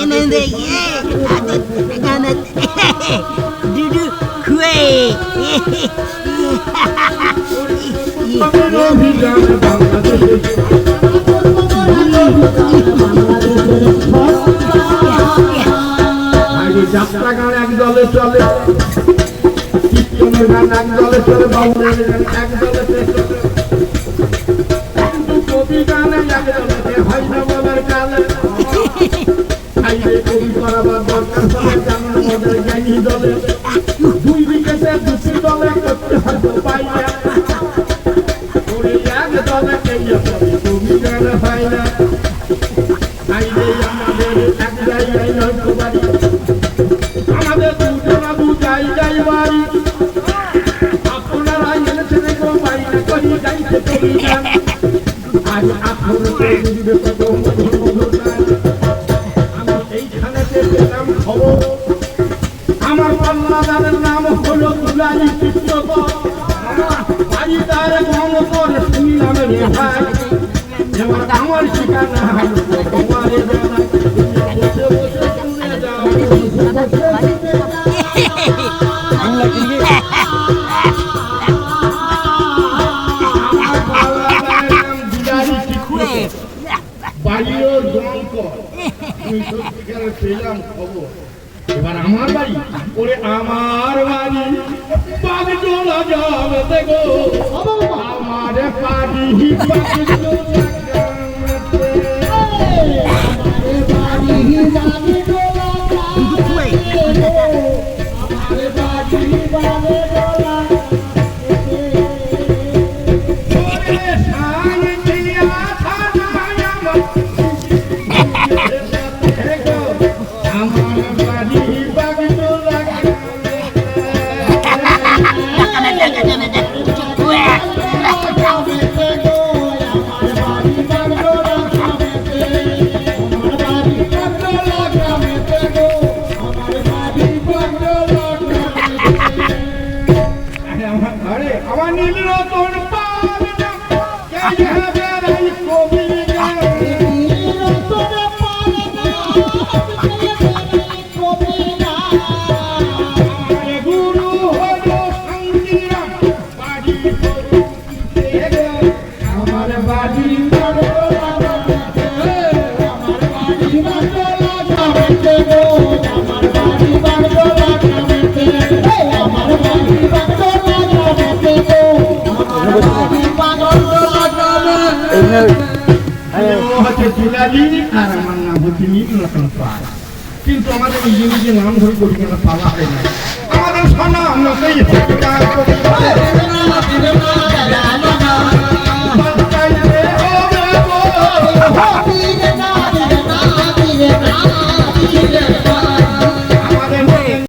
এনে দেখে গানা দুধু খুয়ে যাত্রা গান এক দলে চলে, কীর্তনের গান এক দলে চলে, বাউলের গান এক দলে চলে, কিন্তু কবি গান এক দলে হয় না বলার কালে। খাইলে কবি করাবার দরকার সবাই জানার মধ্যে জ্ঞানী দলে, দুই দিকেতে দুটি দলে করতে হয়তো পাই না, ওই এক দলে কবি গান হয় না। খাইলে আমাদের এক জায়গায় নয়তো বাড়ি, আমাদের দুজনা দু জায়গায় বাড়ি, আপনারা এনেছেন কেউ বাড়ি না করি যাইতে কবি গান। আজ আপনার আমি এইখানেতে পেলাম খবর, আমার পাল্লাদারের নাম হলো দুলালি চিত্রকর, বাড়ি তার গম করে শুনলাম রে ভাই, এবার আমার ঠিকানা তোমার জানা, বসে বসে শুনে যাও। বাড়িও জঙ্কর, আমি সত্যিকারে পেলাম খবর। এবার আমার বাড়ি, ওরে আমার বাড়ি বাগডোলা যাবে দেখো, আমার বাড়ি আমার নীল রতন কিন্তু আমাদের নিজে নাম ধরে করি পাওয়া হয় না, আমাদের স্বনাম